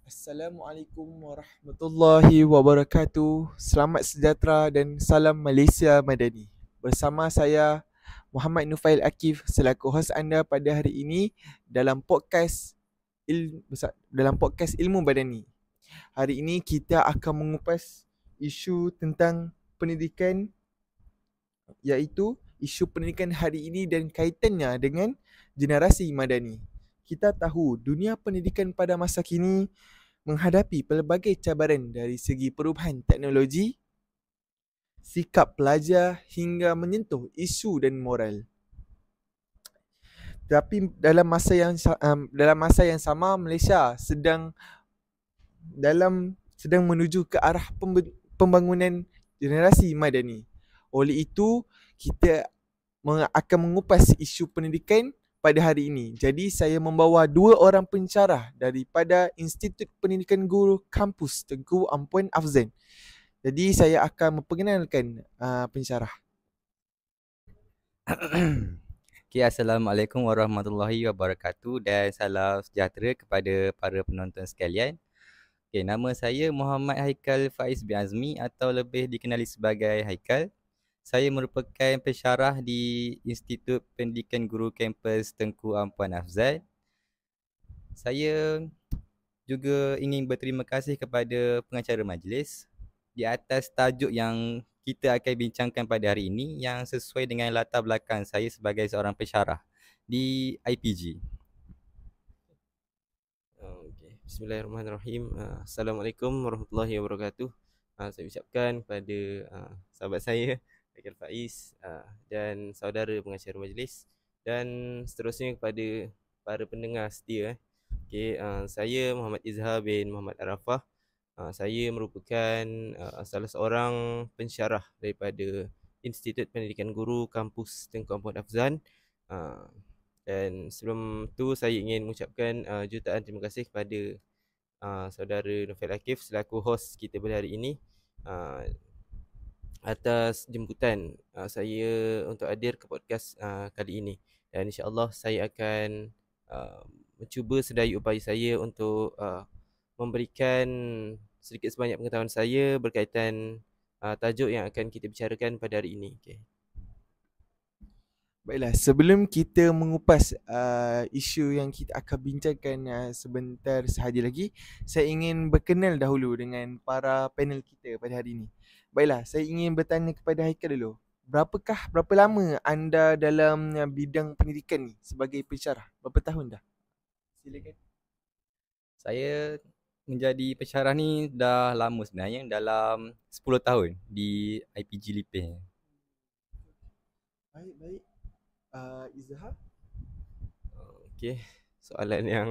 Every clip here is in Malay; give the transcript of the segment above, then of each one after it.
Assalamualaikum warahmatullahi wabarakatuh. Selamat sejahtera dan salam Malaysia Madani. Bersama saya Muhammad Nufail Akif selaku hos anda pada hari ini dalam podcast Ilmu Badani. Hari ini kita akan mengupas isu tentang pendidikan, iaitu isu pendidikan hari ini dan kaitannya dengan generasi madani. Kita tahu dunia pendidikan pada masa kini menghadapi pelbagai cabaran dari segi perubahan teknologi, sikap pelajar hingga menyentuh isu dan moral. Tapi dalam masa yang sama Malaysia sedang menuju ke arah pembangunan generasi madani. Oleh itu, kita akan mengupas isu pendidikan pada hari ini. Jadi saya membawa dua orang pensyarah daripada Institut Pendidikan Guru Kampus Tengku Ampuan Afzan. Jadi saya akan memperkenalkan pensyarah. Okay, Assalamualaikum warahmatullahi wabarakatuh dan salam sejahtera kepada para penonton sekalian. Okay, nama saya Muhammad Haikal Faiz bin Azmi atau lebih dikenali sebagai Haikal. Saya merupakan pensyarah di Institut Pendidikan Guru Kampus Tengku Ampuan Afzal. Saya juga ingin berterima kasih kepada pengacara majlis di atas tajuk yang kita akan bincangkan pada hari ini yang sesuai dengan latar belakang saya sebagai seorang pensyarah di IPG. Okay. Bismillahirrahmanirrahim. Assalamualaikum warahmatullahi wabarakatuh. Saya ucapkan kepada sahabat saya Haikal Faiz dan saudara pengacara majlis dan seterusnya kepada para pendengar setia. Okay, saya Muhammad Izhar bin Muhammad Arafah. Saya merupakan salah seorang pensyarah daripada Institut Pendidikan Guru Kampus Tengku Ampuan Afzan. Dan sebelum tu saya ingin mengucapkan jutaan terima kasih kepada saudara Nufail Akif selaku hos kita pada hari ini atas jemputan saya untuk hadir ke podcast kali ini. Dan insya-Allah saya akan mencuba sedaya upaya saya untuk memberikan sedikit sebanyak pengetahuan saya berkaitan tajuk yang akan kita bicarakan pada hari ini. Okay. Baiklah, sebelum kita mengupas isu yang kita akan bincangkan sebentar sahaja lagi, saya ingin berkenal dahulu dengan para panel kita pada hari ini. Baiklah, saya ingin bertanya kepada Haikal dulu. Berapa lama anda dalam bidang pendidikan ni sebagai pensyarah? Berapa tahun dah? Silakan. Saya menjadi pensyarah ni dah lama sebenarnya, dalam 10 tahun di IPG Lipih. Baik. Izhar? Okay, soalan yang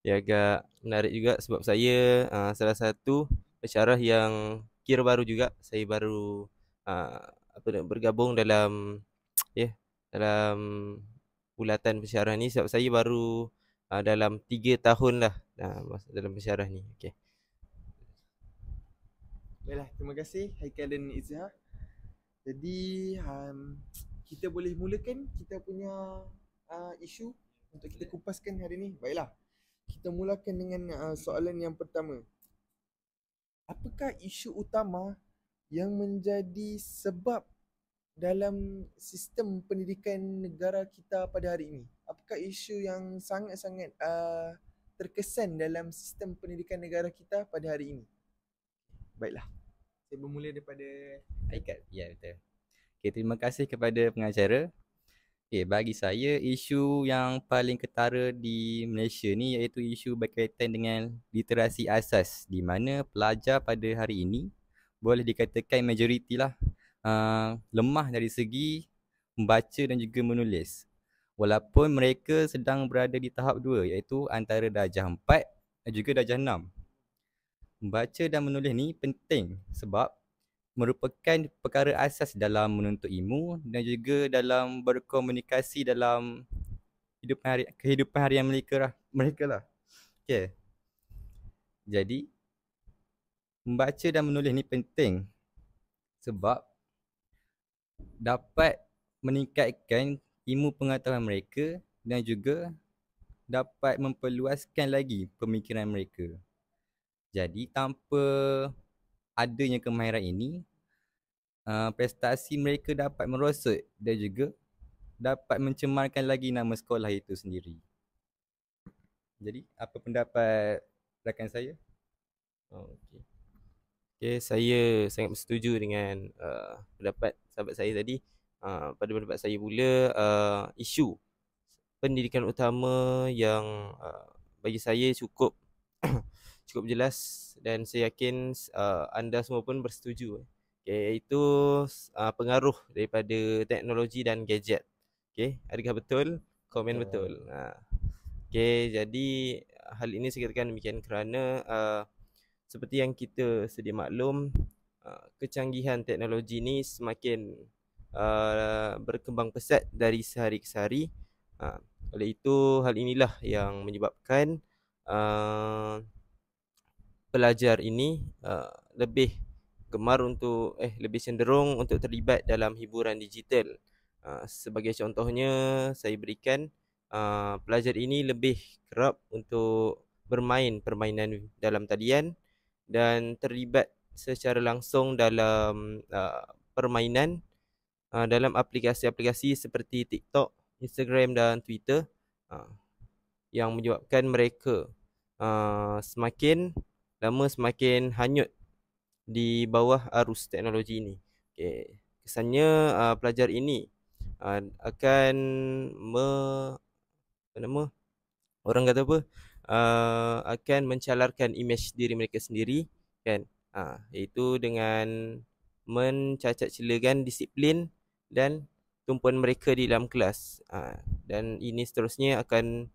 agak menarik juga sebab saya salah satu pensyarah yang kira baru juga. Saya baru bergabung dalam dalam bulatan pensyarah ni sebab saya baru dalam 3 tahun lah dalam pensyarah ni. Okay. Baiklah, terima kasih Haikal dan Izhar. Jadi kita boleh mulakan kita punya isu untuk kita kupaskan hari ini. Baiklah, kita mulakan dengan soalan yang pertama. Apakah isu utama yang menjadi sebab dalam sistem pendidikan negara kita pada hari ini? Apakah isu yang sangat-sangat terkesan dalam sistem pendidikan negara kita pada hari ini? Baiklah, saya bermula daripada Haikal. Ya, betul. Okay, terima kasih kepada pengacara. Okay, bagi saya isu yang paling ketara di Malaysia ni iaitu isu berkaitan dengan literasi asas, di mana pelajar pada hari ini boleh dikatakan majoriti lah lemah dari segi membaca dan juga menulis. Walaupun mereka sedang berada di tahap 2 iaitu antara darjah 4 dan juga darjah 6. Membaca dan menulis ni penting sebab merupakan perkara asas dalam menuntut ilmu dan juga dalam berkomunikasi dalam kehidupan harian mereka lah. Okay. Jadi membaca dan menulis ni penting sebab dapat meningkatkan ilmu pengetahuan mereka dan juga dapat memperluaskan lagi pemikiran mereka. Jadi tanpa adanya kemahiran ini, prestasi mereka dapat merosot dan juga dapat mencemarkan lagi nama sekolah itu sendiri. Jadi apa pendapat rakan saya? Okey. Okay, saya sangat bersetuju dengan pendapat sahabat saya tadi. Pada pendapat saya pula, isu pendidikan utama yang bagi saya cukup cukup jelas dan saya yakin anda semua pun bersetuju. Okay, iaitu pengaruh daripada teknologi dan gadget. Okay, adakah betul? Komen betul. Okay, jadi hal ini saya katakan demikian kerana seperti yang kita sedia maklum, kecanggihan teknologi ni semakin berkembang pesat dari sehari ke sehari. Oleh itu, hal inilah yang menyebabkan pelajar ini lebih gemar untuk lebih cenderung untuk terlibat dalam hiburan digital. Sebagai contohnya, saya berikan pelajar ini lebih kerap untuk bermain permainan dalam talian dan terlibat secara langsung dalam permainan dalam aplikasi-aplikasi seperti TikTok, Instagram dan Twitter, yang menyebabkan mereka semakin lama semakin hanyut di bawah arus teknologi ini. Okay. Kesannya pelajar ini akan orang kata apa, akan mencalarkan imej diri mereka sendiri, kan, iaitu dengan mencacat celakan disiplin dan tumpuan mereka di dalam kelas, dan ini seterusnya akan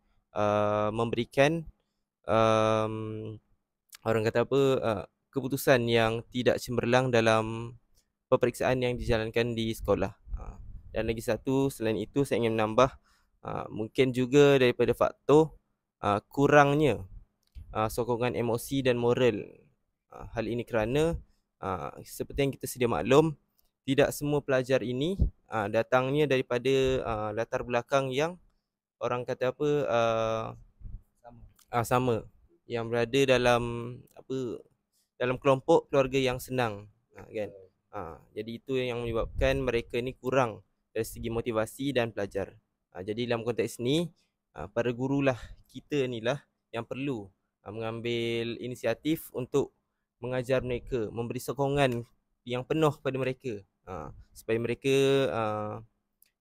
memberikan orang kata apa, keputusan yang tidak cemerlang dalam peperiksaan yang dijalankan di sekolah. Dan lagi satu, selain itu saya ingin menambah, mungkin juga daripada faktor kurangnya sokongan emosi dan moral. Hal ini kerana seperti yang kita sedia maklum, tidak semua pelajar ini datangnya daripada latar belakang yang orang kata apa, sama, yang berada dalam dalam kelompok keluarga yang senang, kan. Jadi itu yang menyebabkan mereka ni kurang dari segi motivasi dan pelajar. Jadi dalam konteks ni, para gurulah kita ni lah yang perlu mengambil inisiatif untuk mengajar mereka, memberi sokongan yang penuh kepada mereka, supaya mereka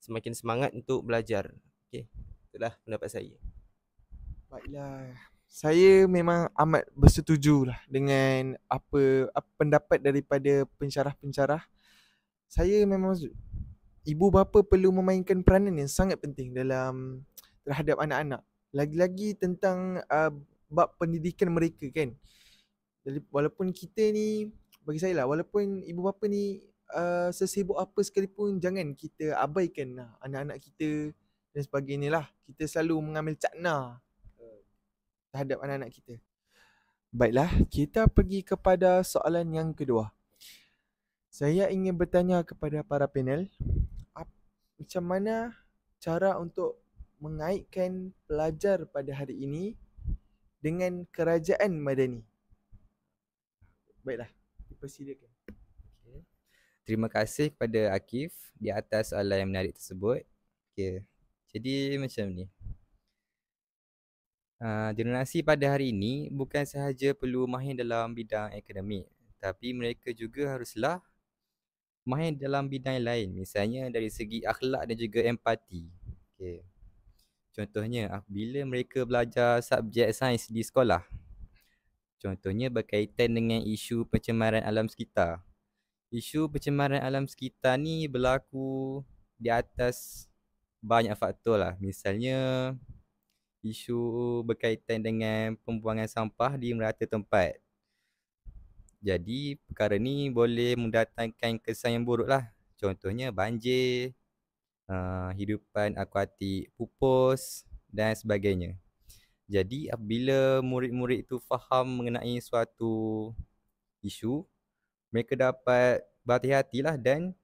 semakin semangat untuk belajar. Okey, itulah pendapat saya. Baiklah, saya memang amat bersetuju lah dengan apa pendapat daripada pensyarah-pensyarah. Saya memang ibu bapa perlu memainkan peranan yang sangat penting dalam terhadap anak-anak. Lagi-lagi tentang bab pendidikan mereka, kan. Jadi walaupun kita ni, bagi saya lah, walaupun ibu bapa ni sesibuk apa sekalipun, jangan kita abaikan anak-anak kita dan sebagainya lah. Kita selalu mengambil cakna terhadap anak-anak kita. Baiklah, kita pergi kepada soalan yang kedua. Saya ingin bertanya kepada para panel, macam mana cara untuk mengaitkan pelajar pada hari ini dengan kerajaan madani? Baiklah, dipersilakan. Terima kasih kepada Akif di atas soalan yang menarik tersebut. Okay. Jadi macam ni. Generasi pada hari ini bukan sahaja perlu mahir dalam bidang akademik, tapi mereka juga haruslah mahir dalam bidang lain, misalnya dari segi akhlak dan juga empati. Okay. Contohnya, apabila mereka belajar subjek sains di sekolah, contohnya berkaitan dengan isu pencemaran alam sekitar. Isu pencemaran alam sekitar ni berlaku di atas banyak faktor lah. Misalnya, isu berkaitan dengan pembuangan sampah di merata tempat. Jadi perkara ni boleh mendatangkan kesan yang buruk lah. Contohnya banjir, hidupan akuatik pupus dan sebagainya. Jadi apabila murid-murid itu faham mengenai suatu isu, mereka dapat berhati-hatilah dan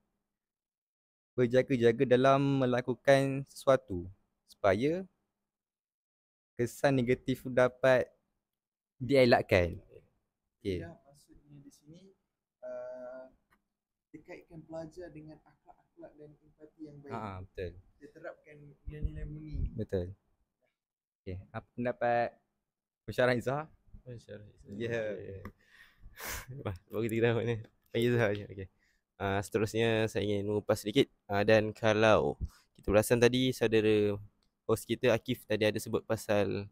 berjaga-jaga dalam melakukan sesuatu supaya kesan negatif tu dapat dielakkan. Okay. Ya, maksudnya di sini uh, dikaitkan pelajar dengan akhlak-akhlak dan empati yang baik. Betul. Dia terapkan nilai-nilai murni. Betul. Okay. Apa pendapat Musyawarah Izzah? Ya. Bagi kita tahu ni. Bagi Zah je. Okey. Seterusnya saya ingin mengupas sedikit dan kalau kita perasan tadi saudara host kita Akif tadi ada sebut pasal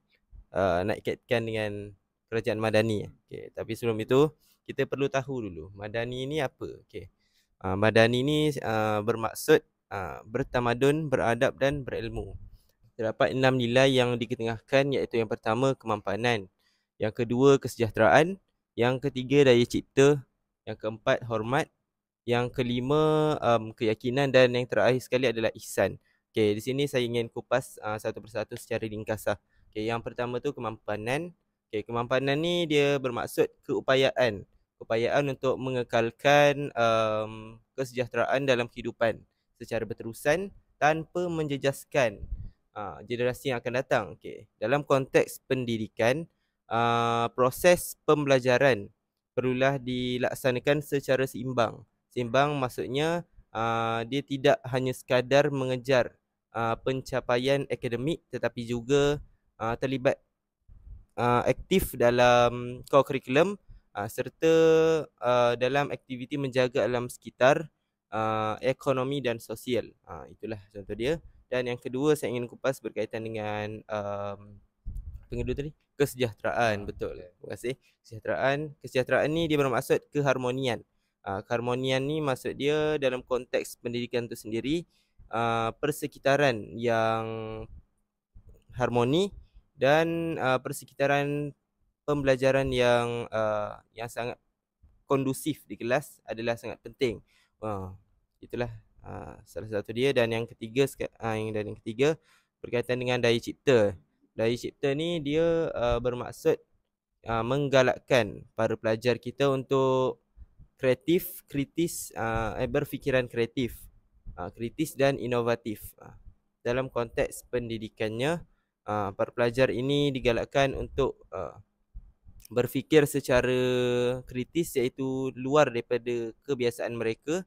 nak kaitkan dengan kerajaan Madani. Okey, tapi sebelum itu kita perlu tahu dulu Madani ni apa. Okey. Madani ni bermaksud bertamadun, beradab dan berilmu. Terdapat 6 nilai yang diketengahkan, iaitu yang pertama kemampanan, yang kedua kesejahteraan, yang ketiga daya cipta, yang keempat hormat, yang kelima keyakinan dan yang terakhir sekali adalah ihsan. Okey, di sini saya ingin kupas satu persatu secara ringkas. Okey, yang pertama tu kemampanan. Okey, kemampanan ni dia bermaksud keupayaan untuk mengekalkan kesejahteraan dalam kehidupan secara berterusan tanpa menjejaskan generasi yang akan datang. Okey, dalam konteks pendidikan, proses pembelajaran perlulah dilaksanakan secara seimbang. Seimbang maksudnya dia tidak hanya sekadar mengejar pencapaian akademik tetapi juga terlibat aktif dalam core curriculum serta dalam aktiviti menjaga alam sekitar, ekonomi dan sosial. Itulah contoh dia. Dan yang kedua saya ingin kupas berkaitan dengan apa yang kedua tadi? Kesejahteraan. Betul. Terima kasih. Kesejahteraan ni dia bermaksud keharmonian. Keharmonian ni maksud dia dalam konteks pendidikan tu sendiri, persekitaran yang harmoni dan persekitaran pembelajaran yang sangat kondusif di kelas adalah sangat penting. Itulah salah satu dia. Dan yang ketiga berkaitan dengan daya cipta. Daya cipta ni dia bermaksud menggalakkan para pelajar kita untuk kreatif, kritis, berfikiran kreatif, kritis dan inovatif. Dalam konteks pendidikannya, para pelajar ini digalakkan untuk berfikir secara kritis, iaitu luar daripada kebiasaan mereka.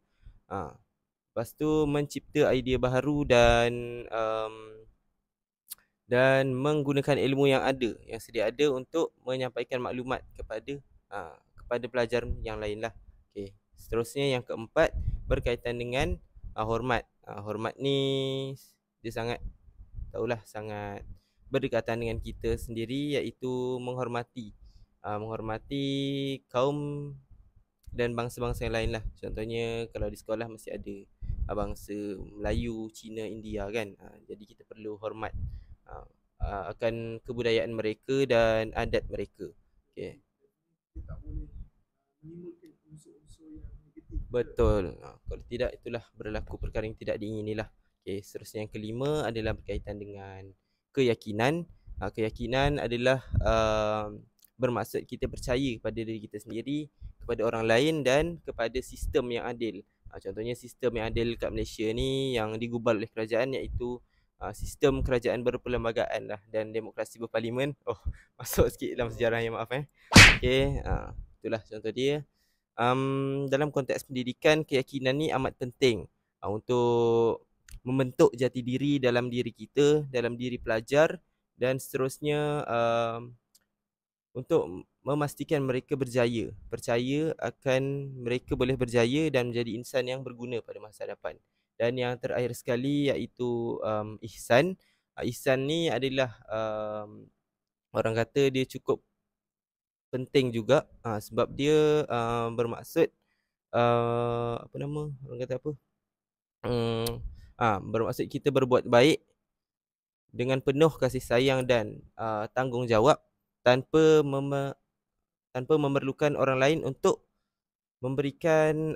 Lepas tu mencipta idea baru dan menggunakan ilmu yang sedia ada untuk menyampaikan maklumat kepada pelajar yang lain lah. Okay. Seterusnya yang keempat berkaitan dengan hormat. Hormat ni dia sangat berdekatan dengan kita sendiri, iaitu menghormati kaum dan bangsa-bangsa yang lain lah. Contohnya kalau di sekolah mesti ada bangsa Melayu, Cina, India kan. Jadi kita perlu hormat akan kebudayaan mereka dan adat mereka. Okay. Kita tak boleh menimbulkan unsur-unsur yang negatif. Betul. Kalau tidak, itulah berlaku perkara yang tidak diinginilah. Okay. Seterusnya yang kelima adalah berkaitan dengan keyakinan. Keyakinan adalah bermaksud kita percaya kepada diri kita sendiri, kepada orang lain dan kepada sistem yang adil. Contohnya sistem yang adil kat Malaysia ni yang digubal oleh kerajaan, iaitu sistem kerajaan berperlembagaan lah dan demokrasi berparlimen. Masuk sikit dalam sejarah, yang maaf Okay, itulah contoh dia. Dalam konteks pendidikan, keyakinan ni amat penting untuk membentuk jati diri dalam diri kita, dalam diri pelajar, dan seterusnya untuk memastikan mereka berjaya, percaya akan mereka boleh berjaya dan menjadi insan yang berguna pada masa depan. Dan yang terakhir sekali iaitu ihsan. Ihsan ni adalah orang kata dia cukup penting juga sebab dia bermaksud orang kata apa? Bermaksud kita berbuat baik dengan penuh kasih sayang dan tanggungjawab tanpa memerlukan orang lain untuk memberikan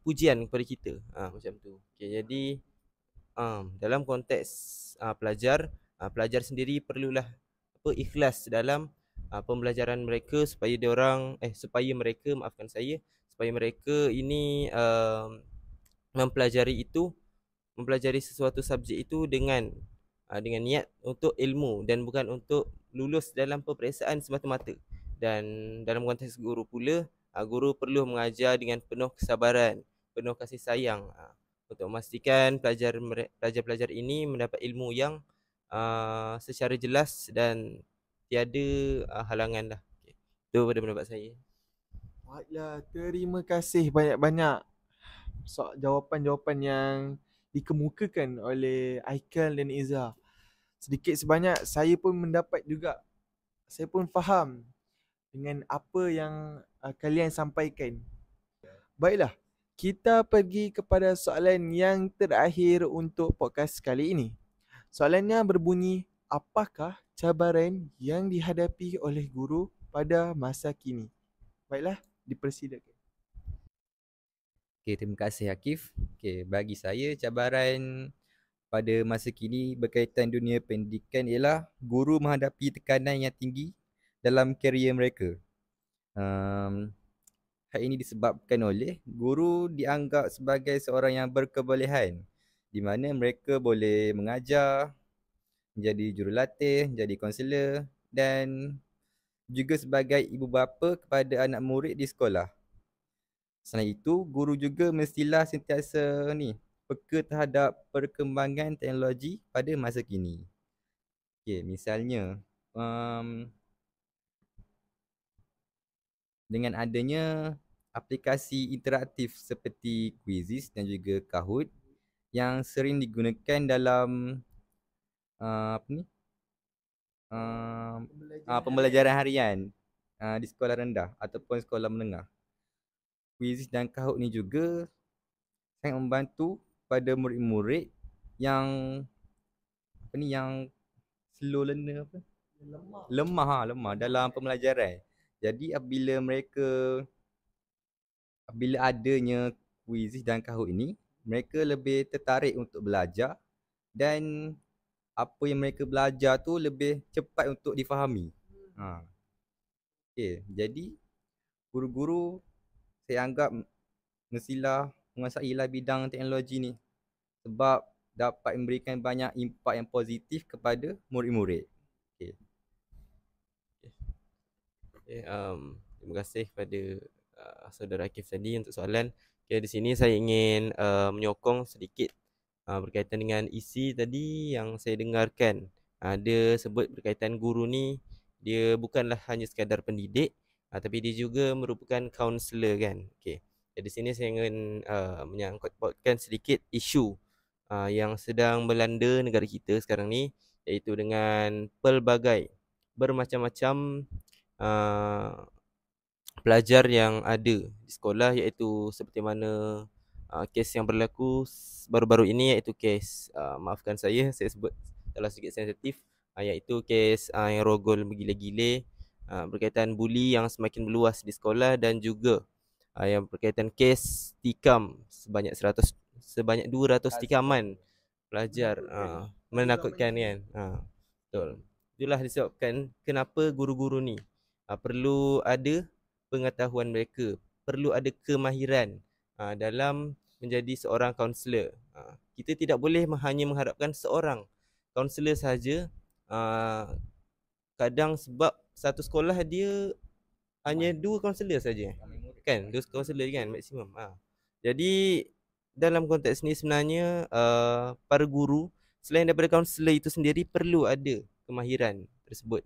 pujian kepada kita. Macam tu. Okay, jadi dalam konteks pelajar sendiri perlulah ikhlas dalam pembelajaran mereka supaya mereka ini mempelajari sesuatu subjek itu dengan dengan niat untuk ilmu dan bukan untuk lulus dalam peperiksaan semata-mata. Dan dalam konteks guru pula, guru perlu mengajar dengan penuh kesabaran, penuh kasih sayang, untuk memastikan pelajar-pelajar ini mendapat ilmu yang secara jelas dan tiada halangan lah. Okay. Itu pada pendapat saya. Baiklah, terima kasih banyak-banyak jawapan-jawapan yang dikemukakan oleh Aikal dan Iza. Sedikit sebanyak saya pun mendapat juga, saya pun faham dengan apa yang kalian sampaikan. Baiklah, kita pergi kepada soalan yang terakhir untuk podcast kali ini. Soalannya berbunyi, apakah cabaran yang dihadapi oleh guru pada masa kini? Baiklah, dipersilakan. Okay, terima kasih Akif. Okay, bagi saya cabaran pada masa kini berkaitan dunia pendidikan ialah guru menghadapi tekanan yang tinggi dalam karier mereka. Hal ini disebabkan oleh guru dianggap sebagai seorang yang berkebolehan di mana mereka boleh mengajar, menjadi jurulatih, menjadi kaunselor dan juga sebagai ibu bapa kepada anak murid di sekolah. Selain itu, guru juga mestilah sentiasa peka terhadap perkembangan teknologi pada masa kini. Okay, misalnya dengan adanya aplikasi interaktif seperti Quizizz dan juga Kahoot yang sering digunakan dalam pembelajaran harian di sekolah rendah ataupun sekolah menengah. Quizizz dan Kahoot ni juga sangat membantu pada murid-murid yang yang slow learner lemah dalam pembelajaran. Jadi apabila adanya Quizizz dan Kahoot ini, mereka lebih tertarik untuk belajar dan apa yang mereka belajar tu lebih cepat untuk difahami. Okay, jadi guru-guru saya anggap mestilah menguasailah bidang teknologi ni sebab dapat memberikan banyak impak yang positif kepada murid-murid. Okay. Terima kasih kepada saudara Akif tadi untuk soalan. Okay, di sini saya ingin menyokong sedikit berkaitan dengan isi tadi yang saya dengarkan. Dia sebut berkaitan guru ni dia bukanlah hanya sekadar pendidik, tapi dia juga merupakan kaunselor kan. Okay. Jadi di sini saya ingin menyangkut-pautkan sedikit isu yang sedang melanda negara kita sekarang ni, iaitu dengan pelbagai bermacam-macam pelajar yang ada di sekolah, iaitu seperti mana kes yang berlaku baru-baru ini, iaitu kes maafkan saya sebut salah sedikit sensitif, iaitu kes yang rogol bergila-gila berkaitan buli yang semakin meluas di sekolah, dan juga yang berkaitan kes tikam sebanyak 200 tikaman pelajar, menakutkan kan. Betul. Itulah disebabkan kenapa guru-guru ni perlu ada pengetahuan mereka, perlu ada kemahiran dalam menjadi seorang kaunselor. Kita tidak boleh hanya mengharapkan seorang kaunselor sahaja. Kadang sebab satu sekolah dia hanya 2 kaunselor saja. Kan, 2 kaunselor kan maksimum. Jadi dalam konteks ni sebenarnya para guru selain daripada kaunselor itu sendiri perlu ada kemahiran tersebut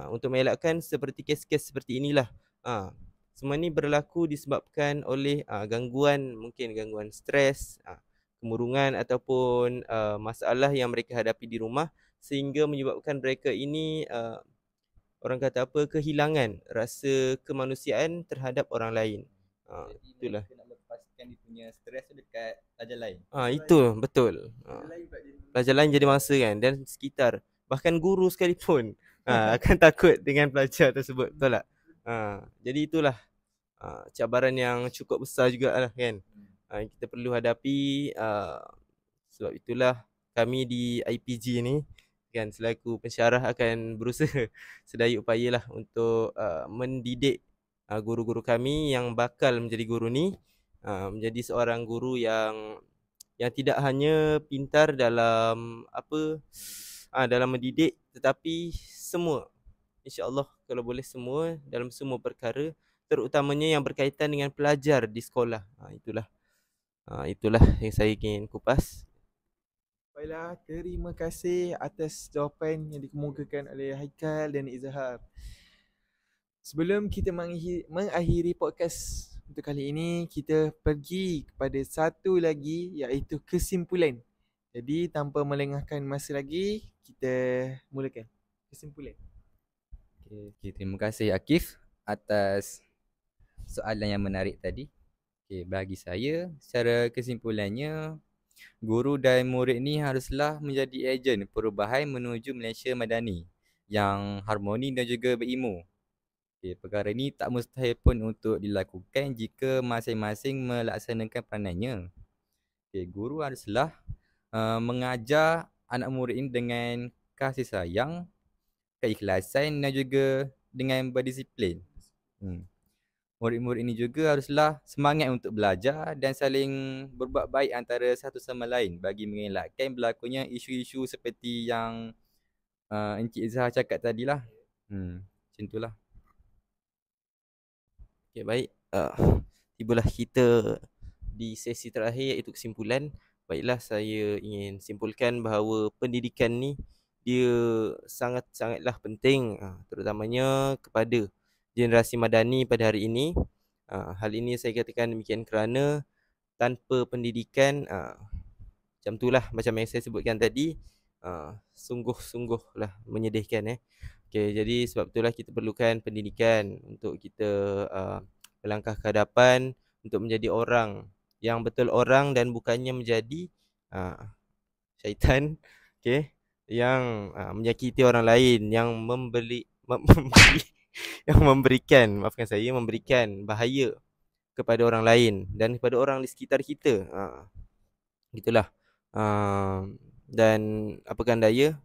untuk mengelakkan seperti kes-kes seperti inilah. Semua ni berlaku disebabkan oleh mungkin gangguan stres, kemurungan ataupun masalah yang mereka hadapi di rumah, sehingga menyebabkan mereka ini orang kata apa, kehilangan rasa kemanusiaan terhadap orang lain. Itulah. Nak lepaskan dia punya stres tu dekat pelajar lain. Itu betul. Pelajar lain jadi mangsa kan, dan sekitar, bahkan guru sekalipun akan takut dengan pelajar tersebut, betul tak? Jadi itulah cabaran yang cukup besar jugalah kan. Kita perlu hadapi. Sebab itulah kami di IPG ni kan, selaku pensyarah akan berusaha sedaya upayalah untuk mendidik guru-guru kami yang bakal menjadi guru ni menjadi seorang guru yang tidak hanya pintar dalam dalam mendidik, tetapi semua, insya-Allah kalau boleh semua dalam semua perkara, terutamanya yang berkaitan dengan pelajar di sekolah. Itulah yang saya ingin kupas. Baiklah, terima kasih atas jawapan yang dikemukakan oleh Haikal dan Izhar. Sebelum kita mengakhiri podcast untuk kali ini, kita pergi kepada satu lagi iaitu kesimpulan. Jadi tanpa melengahkan masa lagi, kita mulakan kesimpulan. Okay, terima kasih Akif atas soalan yang menarik tadi. Okay, bagi saya, secara kesimpulannya, guru dan murid ni haruslah menjadi ejen perubahan menuju Malaysia Madani yang harmoni dan juga berilmu. Okay, perkara ini tak mustahil pun untuk dilakukan jika masing-masing melaksanakan peranannya. Okay, guru haruslah mengajar anak murid ini dengan kasih sayang, keikhlasan dan juga dengan berdisiplin. Murid-murid ini juga haruslah semangat untuk belajar dan saling berbuat baik antara satu sama lain bagi mengelakkan berlakunya isu-isu seperti yang Encik Izhar cakap tadilah. Macam itulah. Okay, baik. Tibalah kita di sesi terakhir iaitu kesimpulan. Baiklah, saya ingin simpulkan bahawa pendidikan ni dia sangatlah penting, terutamanya kepada generasi madani pada hari ini. Hal ini saya katakan demikian kerana tanpa pendidikan, macam itulah, macam yang saya sebutkan tadi, sungguh-sungguhlah menyedihkan. Okay, jadi sebab itulah kita perlukan pendidikan untuk kita melangkah ke hadapan untuk menjadi orang yang betul orang dan bukannya menjadi syaitan, okay, yang menyakiti orang lain, yang memberikan bahaya kepada orang lain dan kepada orang di sekitar kita. Gitulah. Dan apakan daya,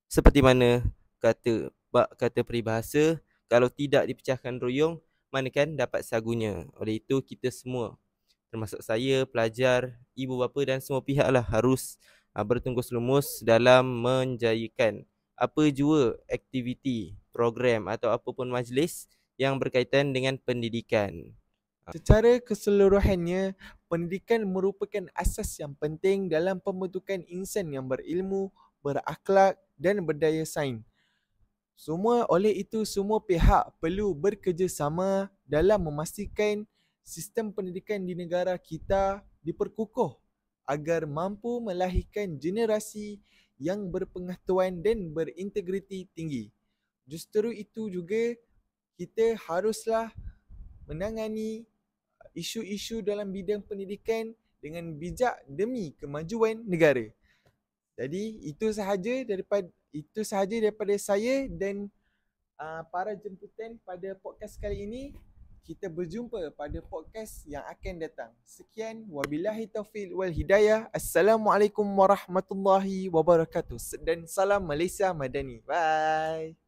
seperti mana kata peribahasa, kalau tidak dipecahkan ruyung, manakan dapat sagunya. Oleh itu kita semua, termasuk saya, pelajar, ibu bapa dan semua pihaklah harus bertungkus lumus dalam menjayakan apa jua aktiviti, program atau apapun majlis yang berkaitan dengan pendidikan. Secara keseluruhannya, pendidikan merupakan asas yang penting dalam pembentukan insan yang berilmu, berakhlak dan berdaya saing. Oleh itu, semua pihak perlu bekerjasama dalam memastikan sistem pendidikan di negara kita diperkukuh agar mampu melahirkan generasi yang berpengetahuan dan berintegriti tinggi. Justru itu juga kita haruslah menangani isu-isu dalam bidang pendidikan dengan bijak demi kemajuan negara. Jadi itu sahaja daripada saya dan para jemputan pada podcast kali ini. Kita berjumpa pada podcast yang akan datang. Sekian, wabillahi taufiq wal hidayah. Assalamualaikum warahmatullahi wabarakatuh. Dan salam Malaysia Madani. Bye.